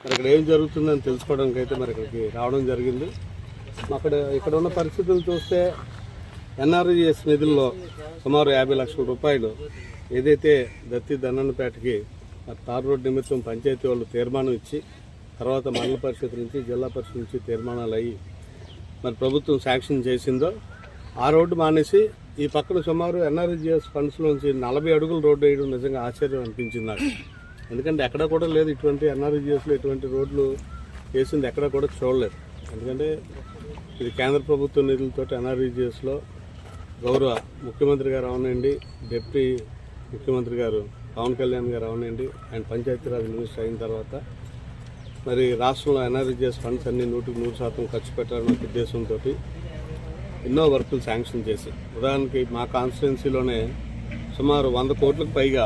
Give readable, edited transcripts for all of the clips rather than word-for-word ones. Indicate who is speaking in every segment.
Speaker 1: మరి ఇక్కడ ఏం జరుగుతుందని తెలుసుకోవడానికి అయితే మరి ఇక్కడికి రావడం జరిగింది. ఇక్కడ ఉన్న పరిస్థితులు చూస్తే ఎన్ఆర్ఈఎస్ నిధుల్లో సుమారు 50 లక్షల రూపాయలు ఏదైతే దత్తి దన్నన్నపేటకి తార్ రోడ్డు నిమిత్తం పంచాయతీ వాళ్ళు తీర్మానం ఇచ్చి తర్వాత మండల పరిషత్ నుంచి జిల్లా పరిషత్ నుంచి తీర్మానాలు అయ్యి మరి ప్రభుత్వం శాంక్షన్ చేసిందో ఆ రోడ్డు మానేసి ఈ పక్కన సుమారు ఎన్ఆర్ఈజిఎస్ ఫండ్స్లోంచి 40 అడుగుల రోడ్డు వేయడం నిజంగా ఆశ్చర్యం అనిపించింది నాకు. ఎందుకంటే ఎక్కడ కూడా లేదు, ఇటువంటి ఎన్ఆర్ఈజిఎస్లో ఇటువంటి రోడ్లు వేసింది ఎక్కడ కూడా చూడలేదు. ఎందుకంటే ఇది కేంద్ర ప్రభుత్వ నిధులతో ఎన్ఆర్ఈజిఎస్లో గౌరవ ముఖ్యమంత్రి గారు అవనండి, డిప్యూటీ ముఖ్యమంత్రి గారు పవన్ కళ్యాణ్ గారు అవనండి, ఆయన పంచాయతీరాజ్ మినిస్టర్ అయిన తర్వాత మరి రాష్ట్రంలో ఎన్ఆర్ఈజిఎస్ ఫండ్స్ అన్ని 100% ఖర్చు పెట్టాలన్న ఉద్దేశంతో ఎన్నో వర్కులు శాంక్షన్ చేసి, ఉదాహరణకి మా కాన్స్టిట్యున్సీలోనే సుమారు 100 కోట్లకు పైగా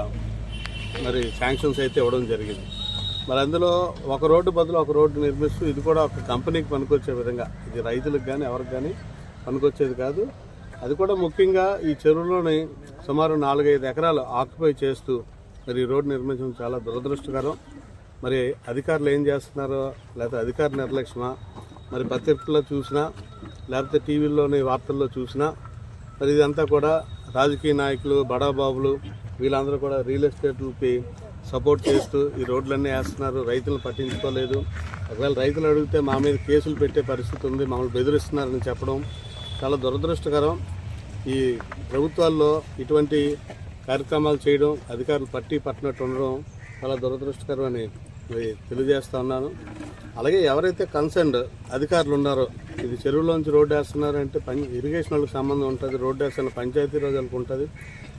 Speaker 1: మరి శాంక్షన్స్ అయితే ఇవ్వడం జరిగింది. మరి అందులో ఒక రోడ్డు బదులు ఒక రోడ్డు నిర్మిస్తూ ఇది కూడా ఒక కంపెనీకి పనికొచ్చే విధంగా, ఇది రైతులకు కానీ ఎవరికి కానీ పనికొచ్చేది కాదు. అది కూడా ముఖ్యంగా ఈ చెరువులోని సుమారు 4-5 ఎకరాలు ఆక్యుపై చేస్తూ మరి ఈ రోడ్డు నిర్మించడం చాలా దురదృష్టకరం. మరి అధికారులు ఏం చేస్తున్నారో, లేకపోతే అధికార నిర్లక్ష్యమా, మరి పత్రికల్లో చూసినా లేకపోతే టీవీల్లోని వార్తల్లో చూసినా మరి ఇదంతా కూడా రాజకీయ నాయకులు, బడాబాబులు వీళ్ళందరూ కూడా రియల్ ఎస్టేట్లకి సపోర్ట్ చేస్తూ ఈ రోడ్లన్నీ వేస్తున్నారు, రైతులను పట్టించుకోలేదు. ఒకవేళ రైతులు అడిగితే మా మీద కేసులు పెట్టే పరిస్థితి ఉంది, మమ్మల్ని బెదిరిస్తున్నారని చెప్పడం చాలా దురదృష్టకరం. ఈ ప్రభుత్వాల్లో ఇటువంటి కార్యక్రమాలు చేయడం, అధికారులు పట్టినట్టు ఉండడం చాలా దురదృష్టకరం అని తెలియజేస్తూ ఉన్నాను. అలాగే ఎవరైతే కన్సర్న్డ్ అధికారులు ఉన్నారో, ఇది చెరువులోంచి రోడ్డు వేస్తున్నారంటే ఇరిగేషన్ వాళ్ళకి సంబంధం ఉంటుంది, రోడ్డు వేస్తున్న పంచాయతీ రోజులకు ఉంటుంది.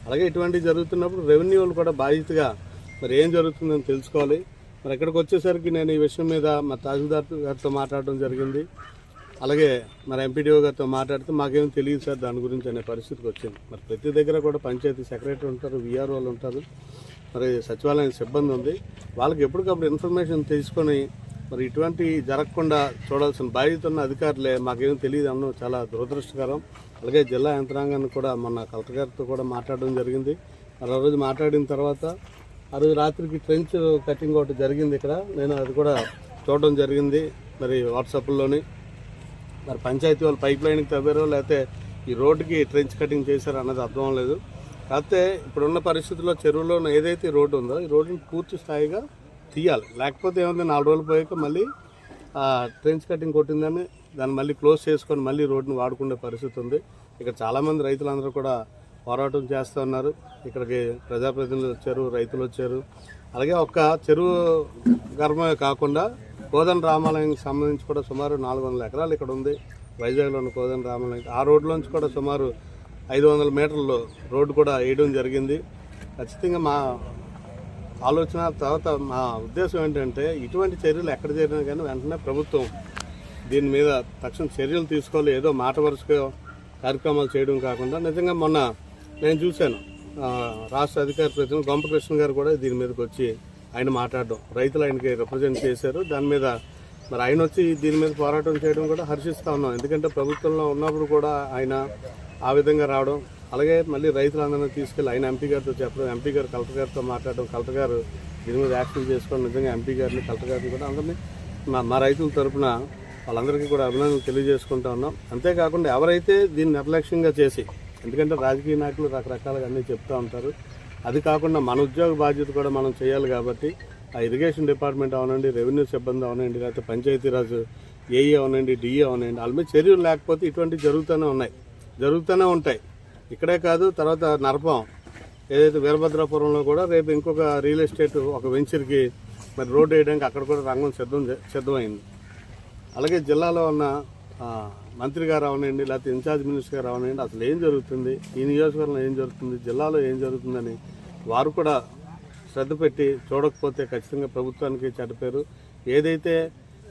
Speaker 1: అలాగే ఇటువంటివి జరుగుతున్నప్పుడు రెవెన్యూ వాళ్ళు కూడా బాధ్యతగా మరి ఏం జరుగుతుందని తెలుసుకోవాలి. మరి ఇక్కడికి వచ్చేసరికి నేను ఈ విషయం మీద మా తహసీల్దార్ గారితో మాట్లాడడం జరిగింది. అలాగే మరి ఎంపీడీఓ గారితో మాట్లాడితే మాకేం తెలియదు సార్ దాని గురించి అనే పరిస్థితికి వచ్చింది. మరి ప్రతి దగ్గర కూడా పంచాయతీ సెక్రటరీ ఉంటారు, విఆర్ఓ వాళ్ళు ఉంటారు, మరి సచివాలయం సిబ్బంది ఉంది. వాళ్ళకి ఎప్పటికప్పుడు ఇన్ఫర్మేషన్ తీసుకొని మరి ఇటువంటి జరగకుండా చూడాల్సిన బాధ్యత ఉన్న అధికారులే మాకేం తెలియదు అన్నది చాలా దురదృష్టకరం. అలాగే జిల్లా యంత్రాంగాన్ని కూడా మొన్న కలెక్టర్ గారితో కూడా మాట్లాడడం జరిగింది. మరి ఆ రోజు మాట్లాడిన తర్వాత ఆ రోజు రాత్రికి ట్రెంచ్ కటింగ్ ఒకటి జరిగింది ఇక్కడ, నేను అది కూడా చూడడం జరిగింది మరి వాట్సాప్లోని. మరి పంచాయతీ వాళ్ళు పైప్ లైన్కి తవ్వారో లేకపోతే ఈ రోడ్డుకి ట్రెంచ్ కటింగ్ చేశారో అన్నది అర్థం లేదు. కాకపోతే ఇప్పుడున్న పరిస్థితుల్లో చెరువులో ఏదైతే రోడ్డు ఉందో ఈ రోడ్డుని పూర్తి స్థాయిగా తీయాలి. లేకపోతే ఏముంది 4 రోజులు పోయాక మళ్ళీ ట్రెంచ్ కటింగ్ కొట్టిందని దాన్ని మళ్ళీ క్లోజ్ చేసుకొని మళ్ళీ రోడ్డుని వాడుకునే పరిస్థితి ఉంది. ఇక్కడ చాలామంది రైతులందరూ కూడా పోరాటం చేస్తూ ఉన్నారు. ఇక్కడికి ప్రజాప్రతినిధులు వచ్చారు, రైతులు వచ్చారు. అలాగే ఒక్క చెరువు గర్భమే కాకుండా కోదండ రామాలయానికి సంబంధించి కూడా సుమారు 400 ఎకరాలు ఇక్కడ ఉంది. వైజాగ్లో ఉన్న కోదండ రామాలయం ఆ రోడ్లోంచి కూడా సుమారు 500 మీటర్లు రోడ్డు కూడా వేయడం జరిగింది. ఖచ్చితంగా మా ఆలోచన తర్వాత మా ఉద్దేశం ఏంటంటే ఇటువంటి చర్యలు ఎక్కడ జరిగినా కానీ వెంటనే ప్రభుత్వం దీని మీద తక్షణ చర్యలు తీసుకోవాలి. ఏదో మాట వరుసగా కార్యక్రమాలు చేయడం కాకుండా నిజంగా మొన్న నేను చూశాను రాష్ట్ర అధికార ప్రతినిధి గొంపకృష్ణ గారు కూడా దీని మీదకి వచ్చి ఆయన మాట్లాడడం, రైతులు ఆయనకి రిప్రజెంట్ చేశారు. దాని మీద మరి ఆయన వచ్చి దీని మీద పోరాటం చేయడం కూడా హర్షిస్తూ ఉన్నాం. ఎందుకంటే ప్రభుత్వంలో ఉన్నప్పుడు కూడా ఆయన ఆ విధంగా రావడం, అలాగే మళ్ళీ రైతులందరినీ తీసుకెళ్ళి ఆయన ఎంపీ గారితో చెప్పడం, ఎంపీ గారు కలెక్టర్ గారితో మాట్లాడడం, కలెక్టర్ గారు దీని మీద యాక్షన్ చేసుకోవడం, నిజంగా ఎంపీ గారిని కలెక్టర్ గారిని కూడా అందరినీ మా రైతుల తరఫున వాళ్ళందరికీ కూడా అభినందనలు తెలియజేసుకుంటూ ఉన్నాం. అంతేకాకుండా ఎవరైతే దీన్ని నిర్లక్ష్యంగా చేసి, ఎందుకంటే రాజకీయ నాయకులు రకరకాలుగా అన్నీ చెప్తూ ఉంటారు, అది కాకుండా మన ఉద్యోగ బాధ్యత కూడా మనం చేయాలి. కాబట్టి ఆ ఇరిగేషన్ డిపార్ట్మెంట్ అవనండి, రెవెన్యూ సిబ్బంది అవనండి, లేకపోతే పంచాయతీరాజ్ ఏఈ అవనండి, డిఈ అవనండి, వాళ్ళ మీద చర్యలు లేకపోతే ఇటువంటివి జరుగుతూనే ఉంటాయి. ఇక్కడే కాదు, తర్వాత నరపం ఏదైతే వీరభద్రాపురంలో కూడా రేపు ఇంకొక రియల్ ఎస్టేట్ ఒక వెంచర్కి మరి రోడ్డు వేయడానికి అక్కడ కూడా రంగం సిద్ధమైంది. అలాగే జిల్లాలో ఉన్న మంత్రి గారు అవనండి, లేకపోతే ఇన్ఛార్జ్ మినిస్టర్ గారు అవనండి, అసలు ఏం జరుగుతుంది, ఈ నియోజకవర్గంలో ఏం జరుగుతుంది, జిల్లాలో ఏం జరుగుతుందని వారు కూడా శ్రద్ధ పెట్టి చూడకపోతే ఖచ్చితంగా ప్రభుత్వానికి చెడ్డపేరు. ఏదైతే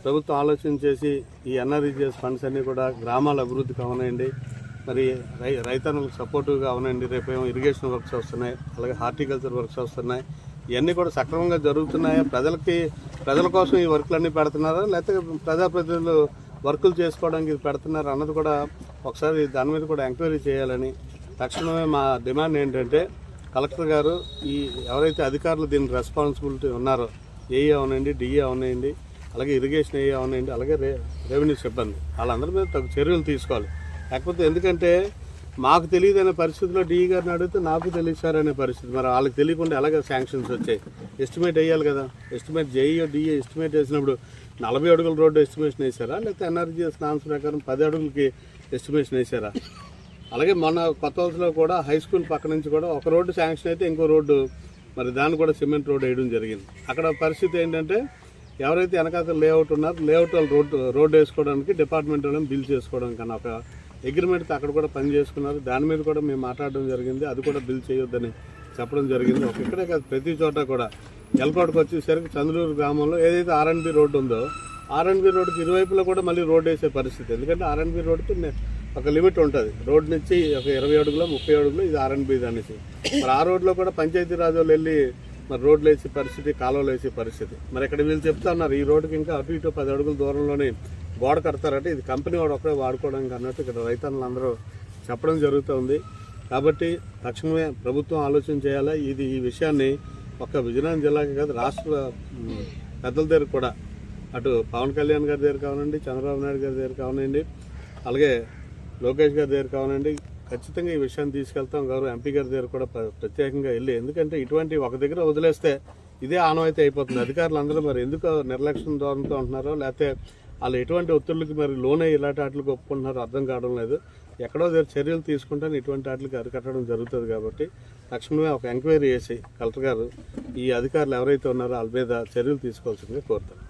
Speaker 1: ప్రభుత్వం ఆలోచన చేసి ఈ ఎన్ఆర్ఈజిఎస్ ఫండ్స్ అన్నీ కూడా గ్రామాల అభివృద్ధికి అవనండి, మరి రైతన్నులకు సపోర్టివ్గా అవనండి, రేపేమో ఇరిగేషన్ వర్క్స్ వస్తున్నాయి, అలాగే హార్టికల్చర్ వర్క్స్ వస్తున్నాయి, ఇవన్నీ కూడా సక్రమంగా జరుగుతున్నాయా, ప్రజల కోసం ఈ వర్కులన్నీ పెడుతున్నారా, లేకపోతే ప్రజాప్రతినిధులు వర్కులు చేసుకోవడానికి ఇది పెడుతున్నారు అన్నది కూడా ఒకసారి దాని మీద కూడా ఎంక్వైరీ చేయాలని తక్షణమే మా డిమాండ్ ఏంటంటే కలెక్టర్ గారు ఎవరైతే అధికారులు దీనికి రెస్పాన్సిబిలిటీ ఉన్నారో ఏఈ అవనండి, డిఈ అవనండి, అలాగే ఇరిగేషన్ అవనండి, అలాగే రెవెన్యూ సిబ్బంది వాళ్ళందరి మీద తగు చర్యలు తీసుకోవాలి. లేకపోతే ఎందుకంటే మాకు తెలియదనే పరిస్థితిలో డిఈ గారిని అడిగితే నాకు తెలియదు సార్ అనే పరిస్థితి. మరి వాళ్ళకి తెలియకుండా ఎలాగ శాంక్షన్స్ వచ్చాయి? ఎస్టిమేట్ వేయాలి కదా. ఎస్టిమేట్ జేఈఓ డిఏ ఎస్టిమేట్ వేసినప్పుడు 40 అడుగుల రోడ్డు ఎస్టిమేషన్ వేసారా, లేకపోతే ఎన్ఆర్జీఎస్ నామ్స్ ప్రకారం 10 అడుగులకి ఎస్టిమేషన్ వేసారా? అలాగే మొన్న కొత్త హౌస్లో కూడా హై స్కూల్ పక్క నుంచి కూడా ఒక రోడ్డు శాంక్షన్ అయితే ఇంకో రోడ్డు మరి దాన్ని కూడా సిమెంట్ రోడ్డు వేయడం జరిగింది. అక్కడ పరిస్థితి ఏంటంటే ఎవరైతే వెనకాల లేఅవుట్ ఉన్నారో లేఅవుట్ వాళ్ళు రోడ్డు వేసుకోవడానికి డిపార్ట్మెంట్ వాళ్ళని బిల్ చేసుకోవడానికి కన్నా ఒక అగ్రిమెంట్తో అక్కడ కూడా పని చేసుకున్నారు. దాని మీద కూడా మేము మాట్లాడడం జరిగింది. అది కూడా బిల్ చేయొద్దని చెప్పడం జరిగింది. ఇక్కడే కాదు ప్రతి చోట కూడా ఎల్కోటకు వచ్చేసరికి చంద్రూరు గ్రామంలో ఏదైతే ఆర్ఎన్బి రోడ్డు ఉందో ఆర్ఎన్బి రోడ్డుకి ఇరువైపులో కూడా మళ్ళీ రోడ్డు వేసే పరిస్థితి. ఎందుకంటే ఆర్ఎన్బి రోడ్డుకి ఒక లిమిట్ ఉంటుంది. రోడ్డు నుంచి ఒక 20 అడుగులో 30 అడుగులో ఇది ఆర్ఎన్బి అనేసి మరి ఆ రోడ్లో కూడా పంచాయతీరాజ్ వాళ్ళు వెళ్ళి మరి రోడ్లు వేసే పరిస్థితి, కాలువలు వేసే పరిస్థితి. మరి ఇక్కడ వీళ్ళు చెప్తా ఉన్నారు ఈ రోడ్డుకి ఇంకా అటు ఇటు 10 అడుగుల దూరంలోనే గోడ కడతారంటే ఇది కంపెనీ వాడు ఒకడే వాడుకోవడానికి అన్నట్టు ఇక్కడ రైతన్నులందరూ చెప్పడం జరుగుతుంది. కాబట్టి తక్షణమే ప్రభుత్వం ఆలోచన చేయాలా. ఈ విషయాన్ని ఒక్క విజయనగరం జిల్లాకి కాదు రాష్ట్ర పెద్దల దగ్గర కూడా అటు పవన్ కళ్యాణ్ గారి దగ్గర కావనండి, చంద్రబాబు నాయుడు గారి దగ్గర కావనండి, అలాగే లోకేష్ గారి దగ్గర కావనండి, ఖచ్చితంగా ఈ విషయాన్ని తీసుకెళ్తాం. గౌరవ ఎంపీ గారి దగ్గర కూడా ప్రత్యేకంగా వెళ్ళి, ఎందుకంటే ఇటువంటి ఒక దగ్గర వదిలేస్తే ఇదే ఆనవాయితీ అయిపోతుంది. అధికారులు అందరూ మరి ఎందుకు నిర్లక్ష్యం ధోరణితో ఉంటున్నారో లేకపోతే వాళ్ళు ఎటువంటి ఒత్తిళ్ళకి మరి లోనే ఇలాంటి వాటికి ఒప్పుకుంటున్నారో అర్థం కావడం లేదు. ఎక్కడో దగ్గర చర్యలు తీసుకుంటే ఇటువంటి వాటికి అరికట్టడం జరుగుతుంది. కాబట్టి తక్షణమే ఒక ఎంక్వైరీ చేసి కలెక్టర్ గారు ఈ అధికారులు ఎవరైతే ఉన్నారో వాళ్ళ మీద చర్యలు తీసుకోవాల్సిందిగా కోరుతారు.